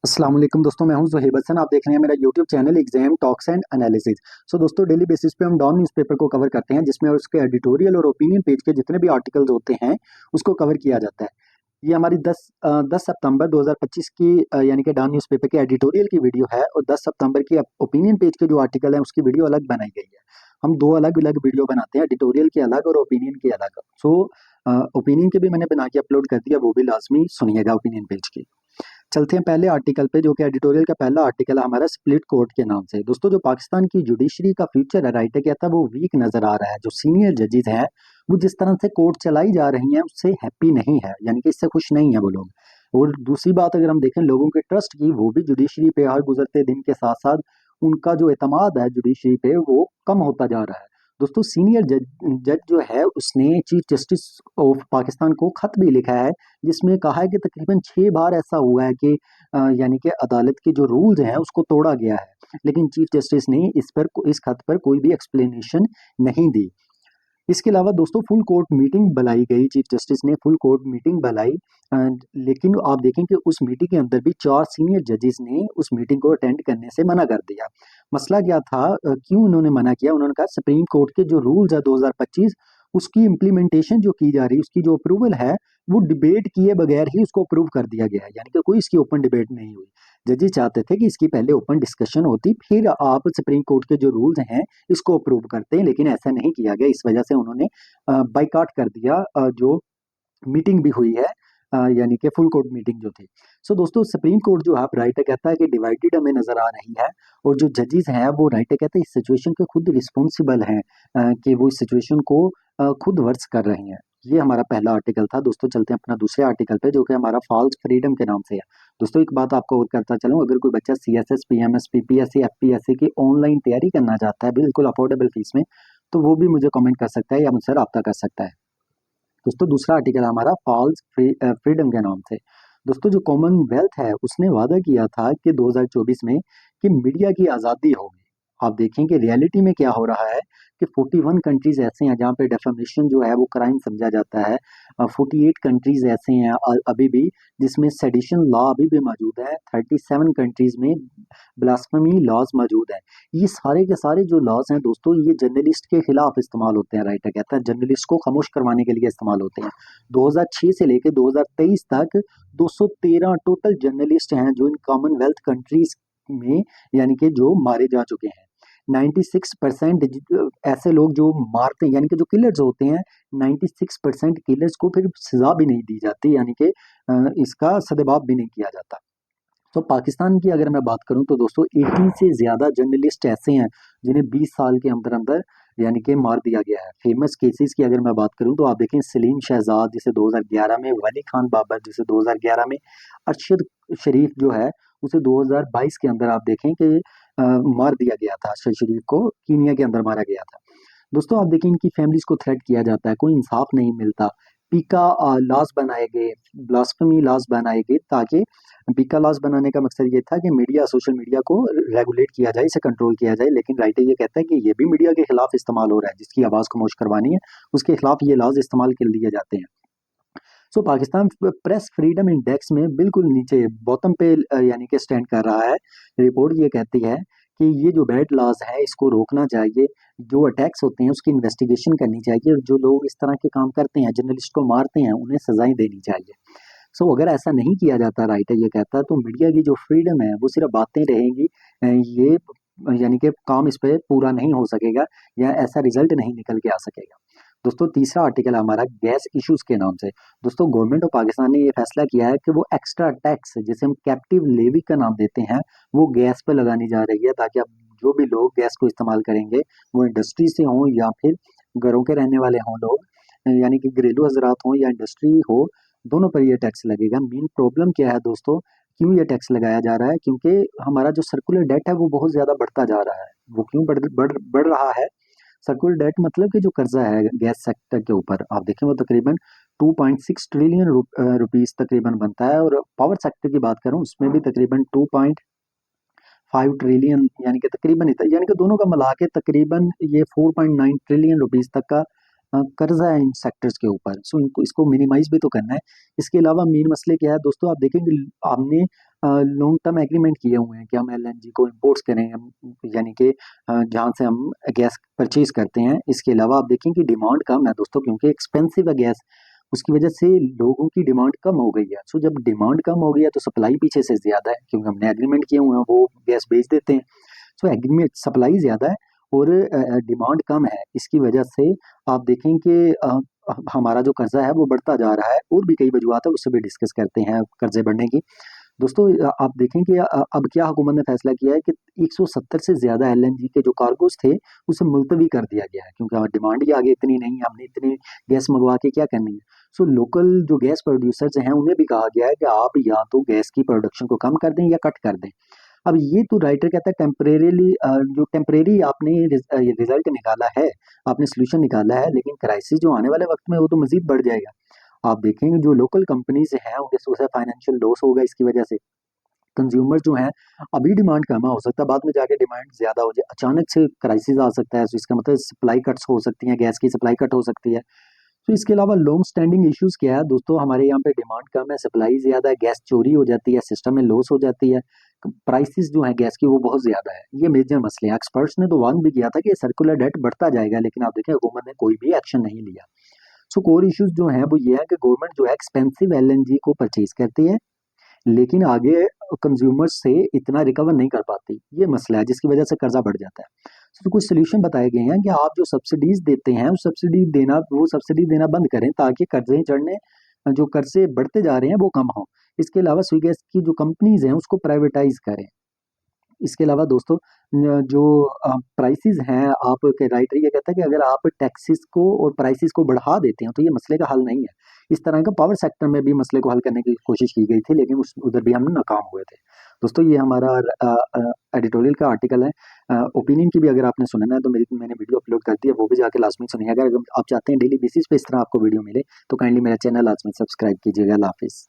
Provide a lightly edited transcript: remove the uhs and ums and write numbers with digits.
अस्सलाम वालेकुम दोस्तों, मैं हूं ज़ुहैब हसन। आप देख रहे हैं मेरा YouTube channel exam talks and analysis. दोस्तों, डेली बेसिस पे हम डॉन न्यूज़पेपर को कवर करते हैं, जिसमें उसके एडिटोरियल और ओपिनियन पेज के जितने भी आर्टिकल्स होते हैं उसको कवर किया जाता है। ये हमारी 10 सितंबर 2025 की यानी कि डॉन न्यूज़पेपर के एडिटोरियल की वीडियो है, और 10 सितंबर की ओपिनियन पेज के जो आर्टिकल है उसकी वीडियो अलग बनाई गई है। हम दो अलग अलग वीडियो बनाते हैं, एडिटोरियल की अलग और ओपिनियन की अलग। सो ओपिनियन के भी मैंने बना के अपलोड कर दिया, वो भी लाजमी सुनिएगा ओपिनियन पेज की। चलते हैं पहले आर्टिकल पे, जो कि एडिटोरियल का पहला आर्टिकल है हमारा स्प्लिट कोर्ट के नाम से। दोस्तों, जो पाकिस्तान की जुडिशरी का फ्यूचर है, राइटर कहता है, वो वीक नजर आ रहा है। जो सीनियर जजेस हैं वो जिस तरह से कोर्ट चलाई जा रही हैं उससे हैप्पी नहीं है, यानी कि इससे खुश नहीं है वो लोग। और दूसरी बात अगर हम देखें लोगों के ट्रस्ट की, वो भी जुडिशरी पे हर गुजरते दिन के साथ साथ उनका जो एतमाद है जुडिशरी पे वो कम होता जा रहा है। दोस्तों, सीनियर जज जज जो है उसने चीफ जस्टिस ऑफ पाकिस्तान को खत भी लिखा है, जिसमें कहा है कि तकरीबन 6 बार ऐसा हुआ है कि यानी कि अदालत के जो रूल्स हैं उसको तोड़ा गया है, लेकिन चीफ जस्टिस ने इस खत पर कोई भी एक्सप्लेनेशन नहीं दी। इसके अलावा दोस्तों, फुल कोर्ट मीटिंग बुलाई गई, चीफ जस्टिस ने फुल कोर्ट मीटिंग बुलाई। अ, लेकिन आप देखें कि उस मीटिंग के अंदर भी 4 सीनियर जजेस ने उस मीटिंग को अटेंड करने से मना कर दिया। मसला क्या था, क्यों उन्होंने मना किया? उन्होंने कहा सुप्रीम कोर्ट के जो रूल्स है 2025, उसकी इम्प्लीमेंटेशन जो की जा रही है, उसकी जो अप्रूवल है, वो डिबेट किए बगैर ही उसको अप्रूव कर दिया गया है, यानी कि कोई इसकी ओपन डिबेट नहीं हुई। जजेस चाहते थे कि इसकी पहले ओपन डिस्कशन होती, फिर आप सुप्रीम कोर्ट के जो रूल्स हैं इसको अप्रूव करते हैं, लेकिन ऐसा नहीं किया गया। इस वजह से उन्होंने बाइकआउट कर दिया जो मीटिंग भी हुई है, यानी कि फुल कोर्ट मीटिंग जो थी। सो दोस्तों, सुप्रीम कोर्ट जो है राइटर कहता है कि डिवाइडेड हमें नजर आ रही है, और जो जजेस हैं वो राइटर कहते हैं इस सिचुएशन के खुद रिस्पॉन्सिबल हैं, कि वो इस सिचुएशन को खुद वर्स कर रहे हैं। ये हमारा पहला आर्टिकल था। दोस्तों, चलते हैं अपना दूसरे आर्टिकल पे, जो कि हमारा फॉल्स फ्रीडम के नाम से है। दोस्तों, एक बात आपको और करता चलूं, अगर कोई बच्चा सीएसएस, पीएमएस, पीपीएससी, एफपीएससी की ऑनलाइन तैयारी करना चाहता है बिल्कुल अफोर्डेबल फीस में, तो वो भी मुझे कमेंट कर सकता है या मुझसे रब्ता कर सकता है। दोस्तों, दूसरा आर्टिकल हमारा फॉल्स फ्रीडम के नाम से। दोस्तों, जो कॉमनवेल्थ है उसने वादा किया था कि 2024 में कि मीडिया की आज़ादी होगी। आप देखें कि रियलिटी में क्या हो रहा है कि 41 कंट्रीज ऐसे हैं जहाँ पे डेफेमेशन जो है वो क्राइम समझा जाता है। 48 कंट्रीज ऐसे हैं अभी भी जिसमें सेडिशन लॉ अभी भी मौजूद है। 37 कंट्रीज में ब्लास्फेमी लॉज मौजूद है। ये सारे के सारे जो लॉज हैं दोस्तों, ये जर्नलिस्ट के खिलाफ इस्तेमाल होते हैं। राइटर कहता है जर्नलिस्ट को खामोश करवाने के लिए इस्तेमाल होते हैं। 2006 से लेकर 2023 तक 213 टोटल जर्नलिस्ट हैं जो इन कॉमनवेल्थ कंट्रीज में, यानी कि जो मारे जा चुके हैं। 96% ऐसे लोग जो मारते हैं, यानी कि जो किलर्स होते हैं, 96% किलर्स को फिर सजा भी नहीं दी जाती, यानी कि इसका सदेबाप भी नहीं किया जाता। तो पाकिस्तान की अगर मैं बात करूं तो दोस्तों 80 से ज़्यादा जर्नलिस्ट ऐसे हैं जिन्हें 20 साल के अंदर अंदर यानी कि मार दिया गया है। फेमस केसेस की अगर मैं बात करूं तो आप देखें सलीम शहजाद जिसे 2011 में, वली खान बाबर जिसे 2011 में, अरशद शरीफ जो है उसे 2022 के अंदर आप देखें कि मार दिया गया था। अरशद शरीफ को कीनिया के अंदर मारा गया था। दोस्तों, आप देखें इनकी फैमिलीज को थ्रेट किया जाता है, कोई इंसाफ नहीं मिलता। पीका लॉज बनाए गए, ब्लास्फेमी लॉज बनाए गए, ताकि पीका लॉज बनाने का मकसद ये था कि मीडिया, सोशल मीडिया को रेगुलेट किया जाए, इसे कंट्रोल किया जाए। लेकिन राइटर ये कहता है कि ये भी मीडिया के खिलाफ इस्तेमाल हो रहा है, जिसकी आवाज़ खामोश करवानी है उसके खिलाफ ये लॉज इस्तेमाल कर लिए जाते हैं। सो पाकिस्तान प्रेस फ्रीडम इंडेक्स में बिल्कुल नीचे बॉटम पे यानी कि स्टैंड कर रहा है। रिपोर्ट ये कहती है कि ये जो बैड लॉज है इसको रोकना चाहिए, जो अटैक्स होते हैं उसकी इन्वेस्टिगेशन करनी चाहिए, और जो लोग इस तरह के काम करते हैं, जर्नलिस्ट को मारते हैं, उन्हें सजाएं देनी चाहिए। सो अगर ऐसा नहीं किया जाता, राइटर ये कहता है, तो मीडिया की जो फ्रीडम है वो सिर्फ बातें रहेंगी। ये यानी कि काम इस पे पूरा नहीं हो सकेगा, या ऐसा रिजल्ट नहीं निकल के आ सकेगा। दोस्तों, तीसरा आर्टिकल हमारा गैस इश्यूज के नाम से। दोस्तों, गवर्नमेंट ऑफ पाकिस्तान ने ये फैसला किया है कि वो एक्स्ट्रा टैक्स, जिसे हम कैप्टिव लेवी का नाम देते हैं, वो गैस पे लगानी जा रही है, ताकि अब जो भी लोग गैस को इस्तेमाल करेंगे वो इंडस्ट्री से हों या फिर घरों के रहने वाले हों लोग, यानी कि घरेलू हजरात हों या इंडस्ट्री हो, दोनों पर ये टैक्स लगेगा। मेन प्रॉब्लम क्या है दोस्तों, क्यों ये टैक्स लगाया जा रहा है? क्योंकि हमारा जो सर्कुलर डेट है वो बहुत ज़्यादा बढ़ता जा रहा है। वो क्यों बढ़ रहा है? सर्कुलर डेट मतलब कि जो कर्जा है गैस सेक्टर के ऊपर, आप देखें वो तकरीबन 2.6 ट्रिलियन रुपीस तकरीबन बनता है, और पावर सेक्टर की बात करूं उसमें भी तकरीबन 2.5 ट्रिलियन, यानी कि तकरीबन यानी कि दोनों का मिला के तकरीबन ये 4.9 ट्रिलियन रुपीस तक का कर्जा है इन सेक्टर्स के ऊपर। सो इनको इसको मिनिमाइज भी तो करना है। इसके अलावा मेन मसले क्या है दोस्तों, आप देखेंगे आपने लॉन्ग टर्म एग्रीमेंट किए हुए हैं कि हम एलएनजी को इम्पोर्ट्स करें, हम यानी कि जहाँ से हम गैस परचेज करते हैं। इसके अलावा आप देखें कि डिमांड कम है दोस्तों, क्योंकि एक्सपेंसिव है गैस, उसकी वजह से लोगों की डिमांड कम हो गई है। सो जब डिमांड कम हो गई है तो सप्लाई पीछे से ज़्यादा है, क्योंकि हमने एग्रीमेंट किए हुए हैं, वो गैस बेच देते हैं। सो एग्रीमेंट सप्लाई ज़्यादा है और डिमांड कम है। इसकी वजह से आप देखें कि हमारा जो कर्जा है वो बढ़ता जा रहा है, और भी कई वजूहत है, उससे भी डिस्कस करते हैं कर्जे बढ़ने की। दोस्तों आप देखें कि अब क्या हुकूमत ने फैसला किया है कि 170 से ज़्यादा एलएनजी के जो कार्गोज थे उसे मुलतवी कर दिया गया है, क्योंकि डिमांड ही आगे इतनी नहीं है, हमने इतनी गैस मंगवा के क्या करनी है। सो लोकल जो गैस प्रोड्यूसर्स हैं उन्हें भी कहा गया है कि आप या तो गैस की प्रोडक्शन को कम कर दें या कट कर दें। अब ये तो राइटर कहता है टेम्परेरीली, जो टेम्परेरी आपने रिजल्ट निकाला है, आपने सोल्यूशन निकाला है, लेकिन क्राइसिस जो आने वाले वक्त में वो तो मजीद बढ़ जाएगा। आप देखेंगे जो लोकल कंपनीज हैं उनके सोचा फाइनेंशियल लॉस होगा इसकी वजह से। कंज्यूमर जो हैं, अभी डिमांड कम है, हो सकता है बाद में जाके डिमांड ज्यादा हो जाए, अचानक से क्राइसिस आ सकता है, तो इसका मतलब सप्लाई कट्स हो सकती हैं, गैस की सप्लाई कट हो सकती है। तो इसके अलावा लॉन्ग स्टैंडिंग इश्यूज क्या है दोस्तों, हमारे यहाँ पे डिमांड कम है, सप्लाई ज्यादा है, गैस चोरी हो जाती है, सिस्टम में लॉस हो जाती है, प्राइसेस जो है गैस की वो बहुत ज्यादा है। ये मेजर मसले हैं। एक्सपर्ट्स ने तो वार्न भी किया था कि सर्कुलर डेट बढ़ता जाएगा, लेकिन आप देखें हुकूमत ने कोई भी एक्शन नहीं लिया। सो कोर इश्यूज जो है वो ये है कि गवर्नमेंट जो है एक्सपेंसिव एलएनजी को परचेज करती है, लेकिन आगे कंज्यूमर्स से इतना रिकवर नहीं कर पाती। ये मसला है जिसकी वजह से कर्जा बढ़ जाता है। तो कुछ सोल्यूशन बताए गए हैं कि आप जो सब्सिडीज देते हैं वो सब्सिडी देना बंद करें, ताकि कर्जे चढ़ने, जो कर्जे बढ़ते जा रहे हैं वो कम हो। इसके अलावा स्वी गैस की जो कंपनीज हैं उसको प्राइवेटाइज करें। इसके अलावा दोस्तों जो प्राइसेस हैं, आप के राइटर ये कहता है कि अगर आप टैक्सेस को और प्राइसेस को बढ़ा देते हैं तो ये मसले का हल नहीं है। इस तरह का पावर सेक्टर में भी मसले को हल करने की कोशिश की गई थी, लेकिन उस उधर भी हम नाकाम हुए थे। दोस्तों ये हमारा एडिटोरियल का आर्टिकल है। ओपिनियन की भी अगर आपने सुनना है तो मैंने वीडियो अपलोड कर दी है, वो भी जाके लाजमी सुनिए। अगर आप चाहते हैं डेली बेसिस पे इस तरह आपको वीडियो मिले तो काइंडली मेरा चैनल लाजमी सब्सक्राइब कीजिएगा। अल्लाह हाफिज़।